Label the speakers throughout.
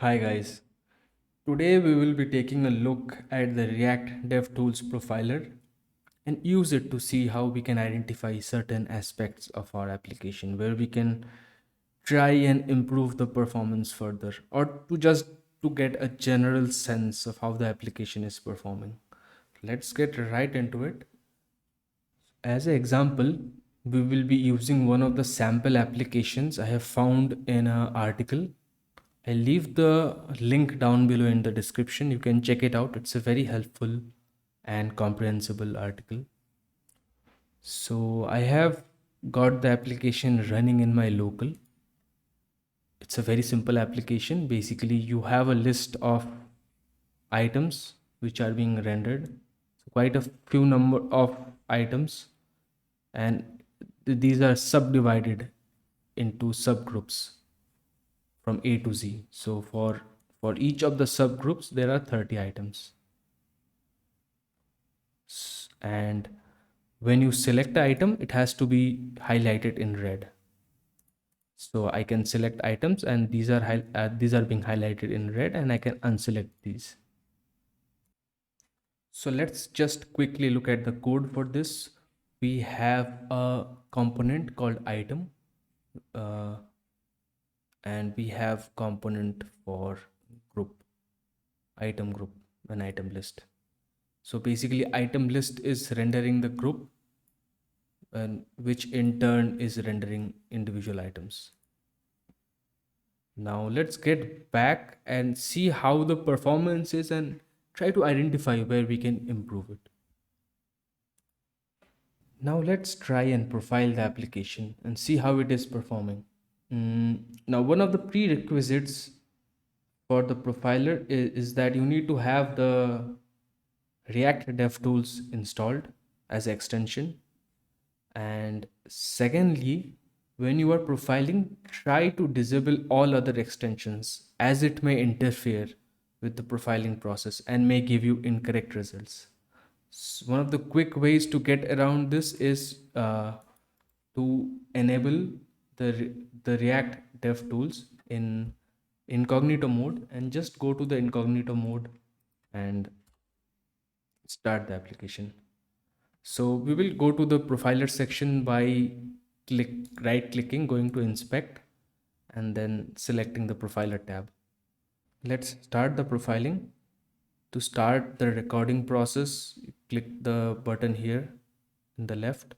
Speaker 1: Hi guys. Today we will be taking a look at the React DevTools profiler and use it to see how we can identify certain aspects of our application where we can try and improve the performance further or to just to get a general sense of how the application is performing. Let's get right into it. As an example, we will be using one of the sample applications I have found in an article. I'll leave the link down below in the description. You can check it out. It's a very helpful and comprehensible article. So I have got the application running in my local. It's a very simple application. Basically, you have a list of items which are being rendered. So quite a few number of items, and these are subdivided into subgroups from A to Z. So for each of the subgroups, there are 30 items. And when you select the item, it has to be highlighted in red. So I can select items, and these are being highlighted in red, and I can unselect these. So let's just quickly look at the code for this. We have a component called item, uh, and we have component for group, item group, an item list. So basically, item list is rendering the group, and which in turn is rendering individual items. Now let's get back and see how the performance is and try to identify where we can improve it. Now let's try and profile the application and see how it is performing. Now, one of the prerequisites for the profiler is that you need to have the React DevTools installed as extension. And secondly, when you are profiling, try to disable all other extensions as it may interfere with the profiling process and may give you incorrect results. One of the quick ways to get around this is to enable the React DevTools in incognito mode and just go to the incognito mode and start the application. So we will go to the profiler section by right clicking, going to inspect, and then selecting the profiler tab. Let's start the profiling. To start the recording process, click the button here in the left,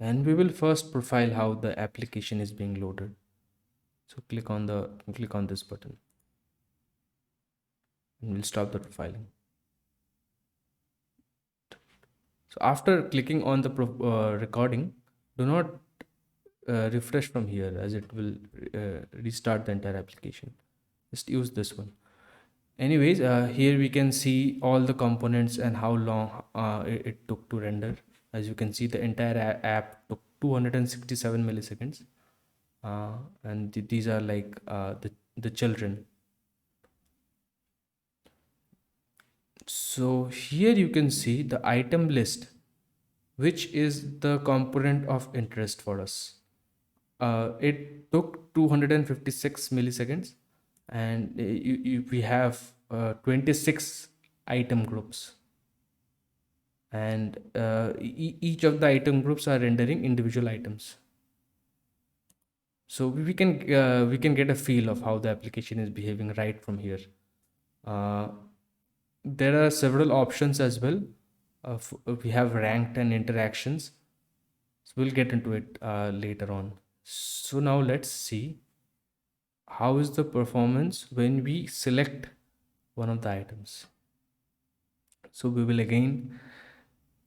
Speaker 1: and we will first profile how the application is being loaded. So click on this button, and we'll stop the profiling. So after clicking on the recording, do not refresh from here as it will restart the entire application. Just use this one. Anyways, here we can see all the components and how long it took to render. As you can see, the entire app took 267 milliseconds. And these are like the children. So here you can see the item list, which is the component of interest for us. It took 256 milliseconds, and we have 26 item groups, and each of the item groups are rendering individual items. So we can get a feel of how the application is behaving right from here. Uh, there are several options as well. We have ranked and interactions. So we'll get into it later on. So now let's see how is the performance when we select one of the items. So we will again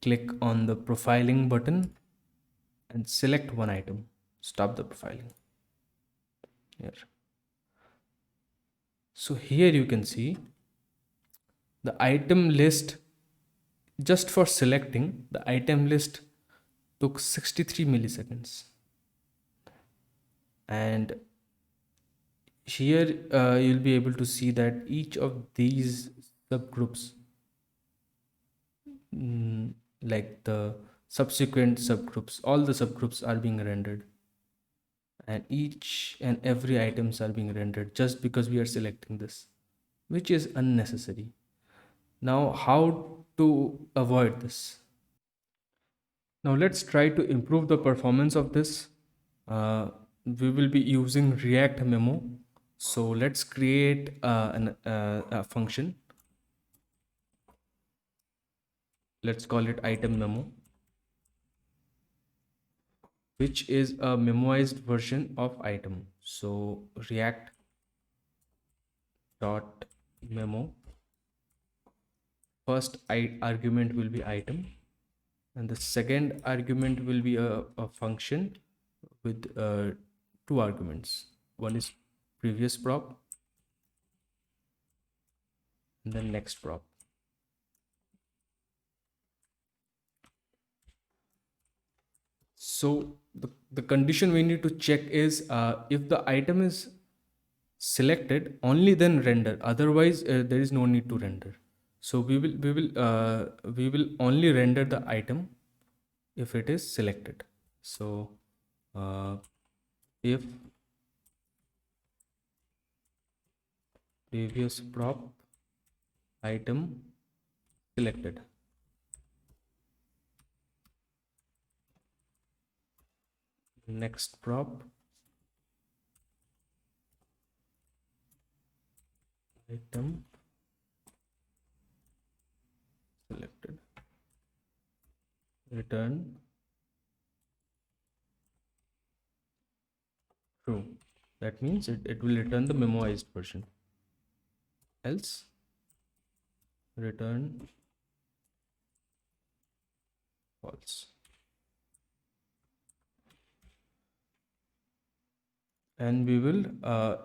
Speaker 1: click on the profiling button and select one item. Stop the profiling here. So here you can see the item list. Just for selecting the item list took 63 milliseconds, and here you'll be able to see that each of these subgroups, like the subsequent subgroups, all the subgroups are being rendered, and each and every items are being rendered just because we are selecting this, which is unnecessary. Now, how to avoid this? Now, let's try to improve the performance of this. Uh, we will be using React Memo. So let's create a function. Let's call it item memo, which is a memoized version of item. So React dot memo, first argument will be item, and the second argument will be a function with two arguments. One is previous prop and then next prop. So the condition we need to check is if the item is selected, only then render, otherwise there is no need to render. So we will only render the item if it is selected. So uh, if previous prop item selected, next prop item selected, return true. That means it will return the memoized version, else return false. And we will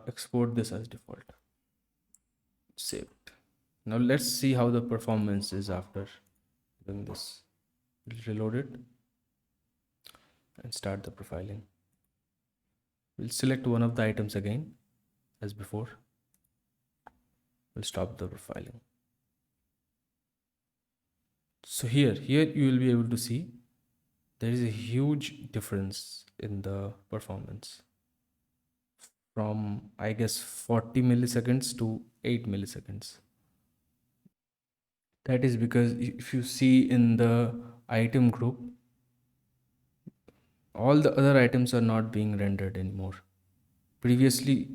Speaker 1: export this as default. Save it. Now let's see how the performance is after doing this. We'll reload it and start the profiling. We'll select one of the items again as before. We'll stop the profiling. So here you will be able to see there is a huge difference in the performance from, I guess, 40 milliseconds to 8 milliseconds. That is because if you see in the item group, all the other items are not being rendered anymore. Previously,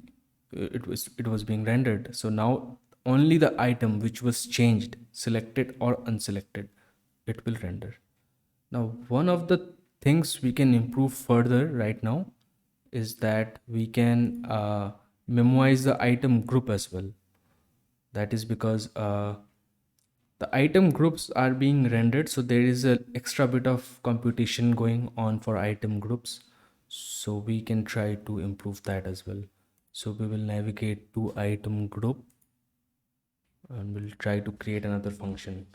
Speaker 1: it was being rendered. So now only the item which was changed, selected or unselected, it will render. Now, one of the things we can improve further right now is that we can memorize the item group as well. That is because the item groups are being rendered, so there is an extra bit of computation going on for item groups. So we can try to improve that as well. So we will navigate to item group and we'll try to create another function,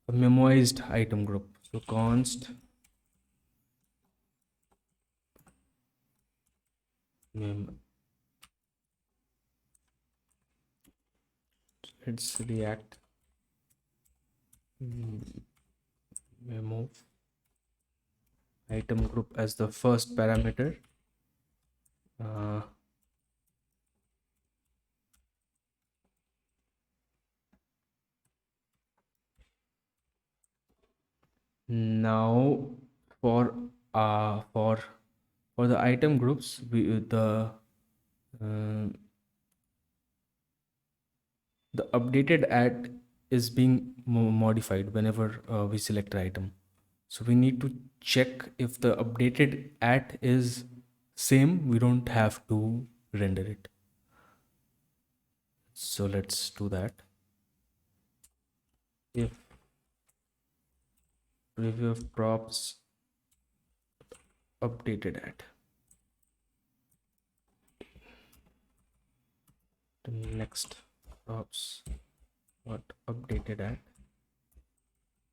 Speaker 1: a memoized item group. So const mem, let's react memo item group as the first parameter. uh, Now for uh for for the item groups, uh, the updated at is being modified whenever we select the item. So we need to check if the updated at is same. We don't have to render it. So let's do that. If preview of props updated at, the next props what updated at,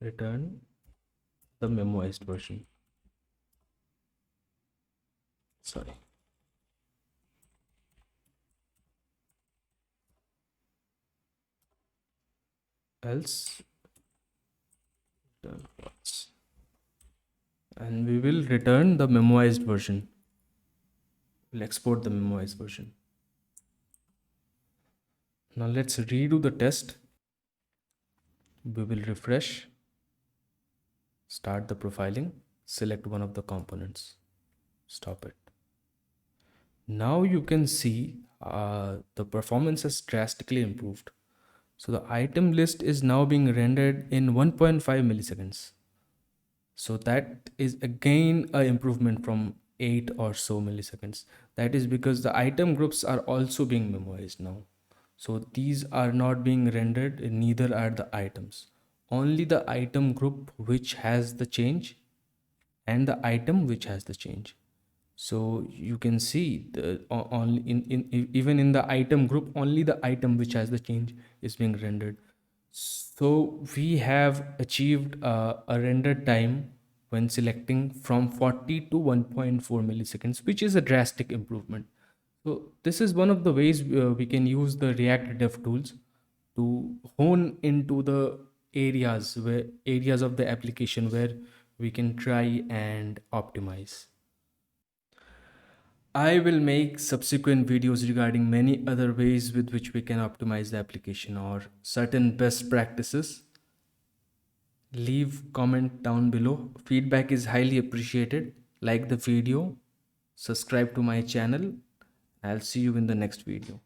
Speaker 1: return the memoized version. Sorry. Else return false. And we will return the memoized version. We'll export the memoized version. Now let's redo the test. We will refresh, start the profiling, select one of the components, stop it. Now you can see the performance has drastically improved. So the item list is now being rendered in 1.5 milliseconds. So that is again a improvement from 8 or so milliseconds. That is because the item groups are also being memoized now. So these are not being rendered, neither are the items. Only the item group which has the change and the item which has the change. So you can see only even in the item group, only the item which has the change is being rendered. So we have achieved a render time when selecting from 40 to 1.4 milliseconds, which is a drastic improvement. So this is one of the ways we can use the React Dev tools to hone into the areas of the application where we can try and optimize. I will make subsequent videos regarding many other ways with which we can optimize the application or certain best practices. Leave comment down below. Feedback is highly appreciated. Like the video, subscribe to my channel. I'll see you in the next video.